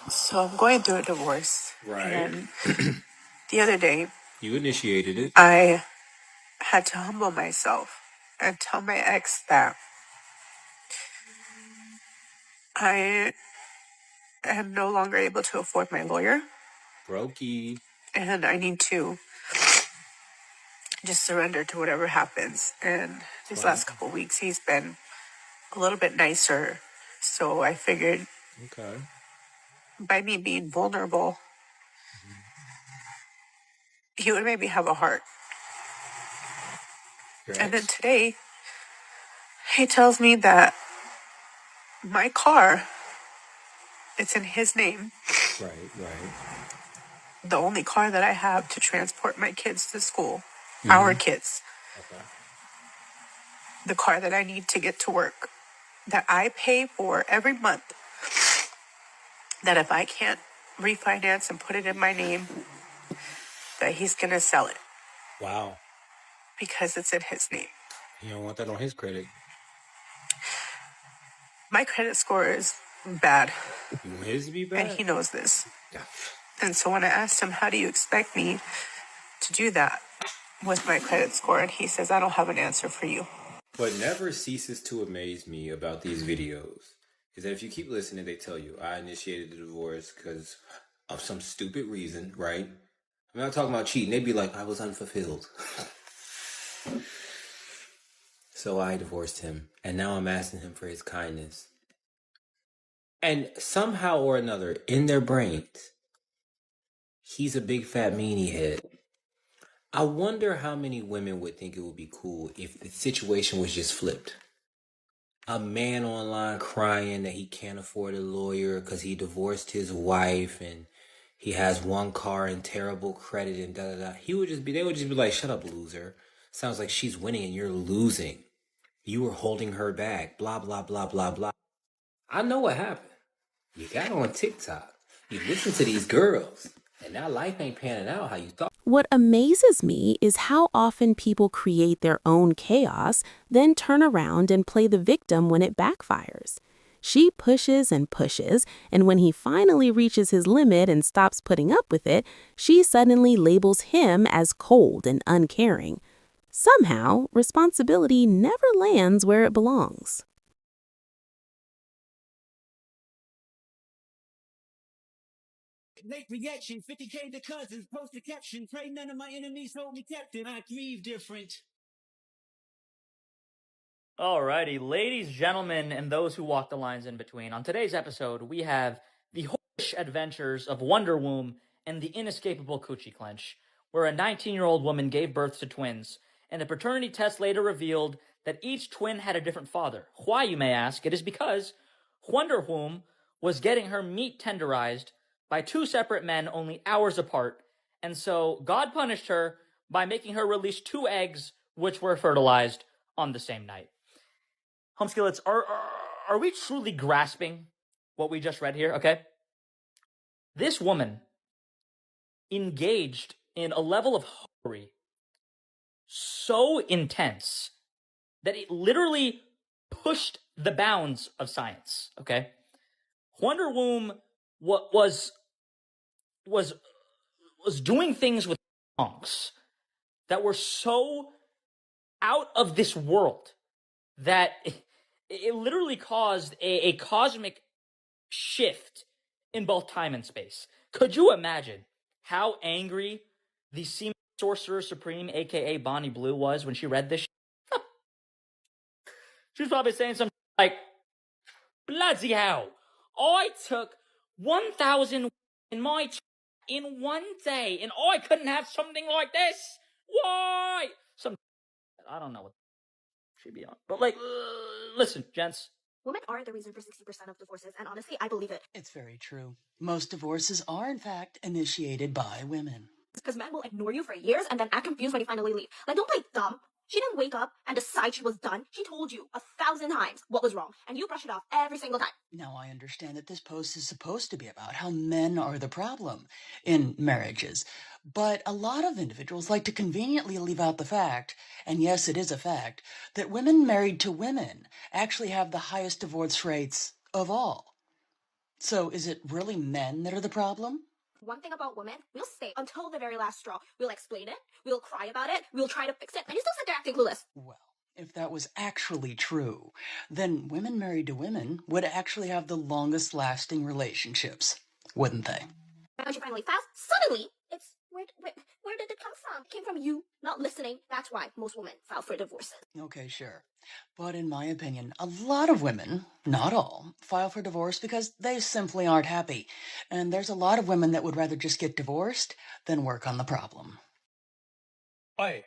So I'm going through a divorce. Right. And the other day, You initiated it. I had to humble myself and tell my ex that I am no longer able to afford my lawyer. Brokey. And I need to just surrender to whatever happens. And these last couple of weeks, he's been a little bit nicer. So I figured by me being vulnerable, he would maybe have a heart. And then today, he tells me that my car, it's in his name. Right. The only car that I have to transport my kids to school, our kids. Okay. The car that I need to get to work, that I pay for every month, that if I can't refinance and put it in my name, that he's going to sell it. Wow. Because it's in his name. You don't want that on his credit. My credit score is bad. You want his to be bad? And he knows this. Yeah. And so when I asked him, how do you expect me to do that with my credit score? And he says, I don't have an answer for you. What never ceases to amaze me about these videos is that if you keep listening, they tell you, I initiated the divorce because of some stupid reason, right? I'm not talking about cheating. They'd be like, I was unfulfilled. So I divorced him, and now I'm asking him for his kindness. And somehow or another, in their brains, he's a big fat meanie head. I wonder how many women would think it would be cool if the situation was just flipped. A man online crying that he can't afford a lawyer because he divorced his wife and he has one car and terrible credit and da-da-da. They would just be like, shut up, loser. Sounds like she's winning and you're losing. You were holding her back, blah, blah, blah, blah, blah. I know what happened. You got on TikTok. You listen to these girls. And now life ain't panning out how you thought. What amazes me is how often people create their own chaos, then turn around and play the victim when it backfires. She pushes and pushes, and when he finally reaches his limit and stops putting up with it, she suddenly labels him as cold and uncaring. Somehow, responsibility never lands where it belongs. Late reaction, 50K to cousins, post a caption, pray none of my enemies hold me captive, I grieve different. Alrighty, ladies, gentlemen, and those who walk the lines in between. On today's episode, we have the whorish adventures of Wonder Womb and the inescapable Coochie Clench, where a 19-year-old woman gave birth to twins, and a paternity test later revealed that each twin had a different father. Why, you may ask? It is because Wonder Womb was getting her meat tenderized by two separate men only hours apart, and so God punished her by making her release two eggs which were fertilized on the same night. Homeskillets, are we truly grasping what we just read here? Okay. This woman engaged in a level of horror so intense that it literally pushed the bounds of science. Okay. Wonder Womb was doing things with songs that were so out of this world that it literally caused a cosmic shift in both time and space. Could you imagine how angry the Semen Sorcerer Supreme, aka Bonnie Blue, was when she read this? She was probably saying something like, bloody hell, I took 1,000 in my in one day, and I couldn't have something like this. Why? I don't know what she'd be on. But listen, gents. Women aren't the reason for 60% of divorces, and honestly, I believe it. It's very true. Most divorces are, in fact, initiated by women. Because men will ignore you for years and then act confused when you finally leave. Like, don't play dumb. She didn't wake up and decide she was done. She told you 1,000 times what was wrong, and you brush it off every single time. Now, I understand that this post is supposed to be about how men are the problem in marriages, but a lot of individuals like to conveniently leave out the fact, and yes, it is a fact, that women married to women actually have the highest divorce rates of all. So is it really men that are the problem? One thing about women, we'll stay until the very last straw. We'll explain it, we'll cry about it, we'll try to fix it, and you still sit there acting clueless. Well, if that was actually true, then women married to women would actually have the longest lasting relationships, wouldn't they? When she finally fast, suddenly, it's, where did it come from? It came from you not listening. That's why most women file for divorces. Okay, sure. But in my opinion, a lot of women, not all, file for divorce because they simply aren't happy. And there's a lot of women that would rather just get divorced than work on the problem. Oi,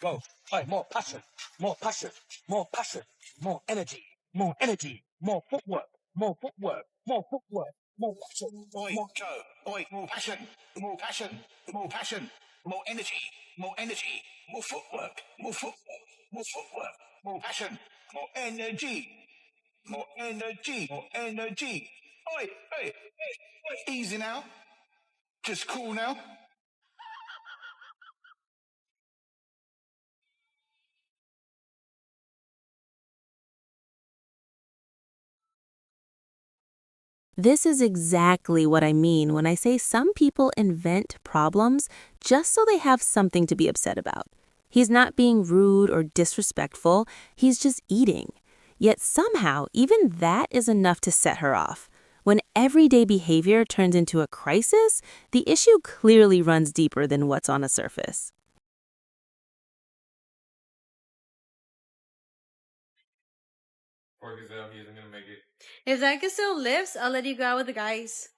go. Oi, more passion, more passion, more passion, more energy, more energy, more footwork, more footwork, more footwork, more passion. Oi, more go. Oi, more passion, more passion, more passion, more energy, more energy, more footwork, more footwork, more footwork, more passion, more energy, more energy, more energy. Oi, oi, oi, oi. Easy now. Just cool now. This is exactly what I mean when I say some people invent problems just so they have something to be upset about. He's not being rude or disrespectful, he's just eating. Yet somehow, even that is enough to set her off. When everyday behavior turns into a crisis, the issue clearly runs deeper than what's on a surface. Or Gazelle, he isn't gonna make it. If that kid still lives, I'll let you go out with the guys.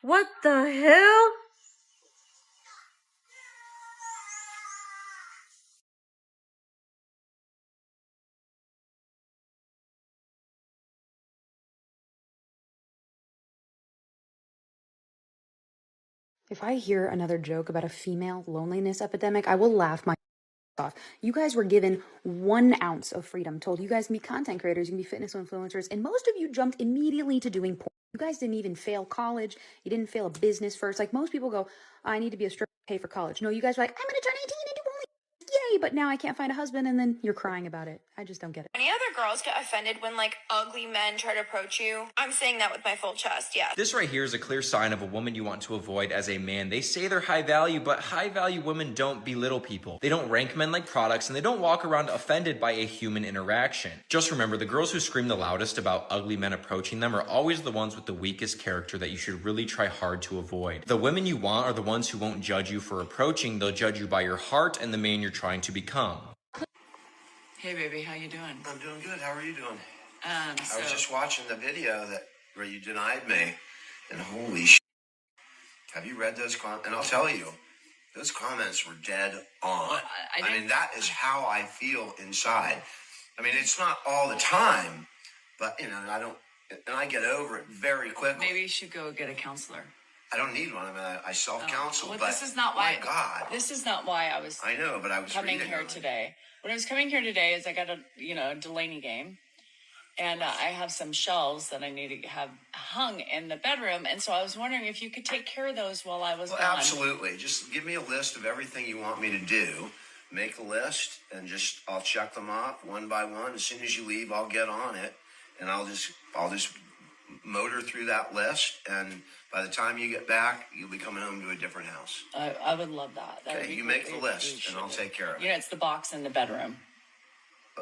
What the hell? If I hear another joke about a female loneliness epidemic, I will laugh my off. You guys were given 1 ounce of freedom, told you guys can be content creators, you can be fitness influencers, and most of you jumped immediately to doing porn. You guys didn't even fail college. You didn't fail a business first. Like most people go, I need to be a stripper to pay for college. No, you guys were like, I'm going to turn 18 and do only yay, but now I can't find a husband, and then you're crying about it. I just don't get it. Any other girls get offended when, like, ugly men try to approach you? I'm saying that with my full chest, yeah. This right here is a clear sign of a woman you want to avoid as a man. They say they're high value, but high value women don't belittle people. They don't rank men like products, and they don't walk around offended by a human interaction. Just remember, the girls who scream the loudest about ugly men approaching them are always the ones with the weakest character that you should really try hard to avoid. The women you want are the ones who won't judge you for approaching. They'll judge you by your heart and the man you're trying to become. Hey baby, how you doing? I'm doing good. How are you doing? I was just watching the video where you denied me, and holy sh**. Have you read those comments? And I'll tell you, those comments were dead on. I mean, that is how I feel inside. I mean, it's not all the time, but I get over it very quickly. Maybe you should go get a counselor. I don't need one. I mean, I self-counsel, well, but this is not why. My God, this is not why I was. I know, but I was coming here today. When I was coming here today, is I got a Delaney game, and I have some shelves that I need to have hung in the bedroom, and so I was wondering if you could take care of those while I was gone. Absolutely. Just give me a list of everything you want me to do. Make a list, and I'll check them off one by one. As soon as you leave, I'll get on it, and I'll just motor through that list, and by the time you get back, you'll be coming home to a different house. I would love that. Okay, you make the list, and I'll take care of it. It's the box in the bedroom.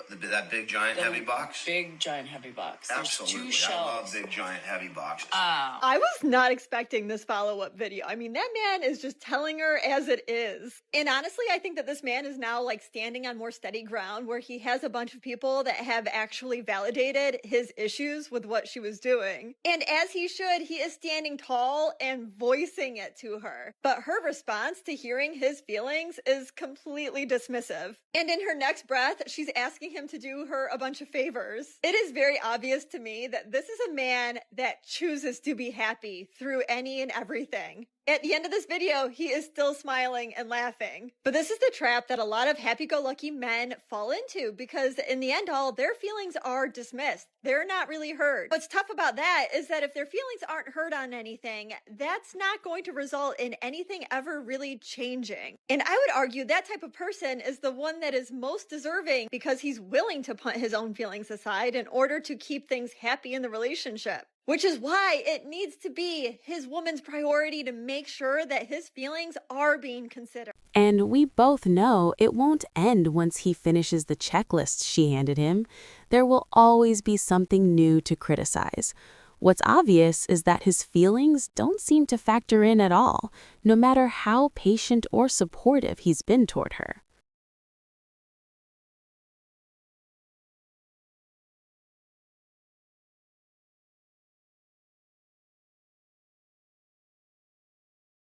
That big, giant, heavy box? Big, giant, heavy box. Absolutely. There's 2 shelves. I love big, giant, heavy boxes. I was not expecting this follow-up video. I mean, that man is just telling her as it is. And honestly, I think that this man is now like standing on more steady ground where he has a bunch of people that have actually validated his issues with what she was doing. And as he should, he is standing tall and voicing it to her. But her response to hearing his feelings is completely dismissive. And in her next breath, she's asking him to do her a bunch of favors. It is very obvious to me that this is a man that chooses to be happy through any and everything. At the end of this video, he is still smiling and laughing. But this is the trap that a lot of happy-go-lucky men fall into because in the end all, their feelings are dismissed. They're not really heard. What's tough about that is that if their feelings aren't heard on anything, that's not going to result in anything ever really changing. And I would argue that type of person is the one that is most deserving because he's willing to put his own feelings aside in order to keep things happy in the relationship. Which is why it needs to be his woman's priority to make sure that his feelings are being considered. And we both know it won't end once he finishes the checklist she handed him. There will always be something new to criticize. What's obvious is that his feelings don't seem to factor in at all, no matter how patient or supportive he's been toward her.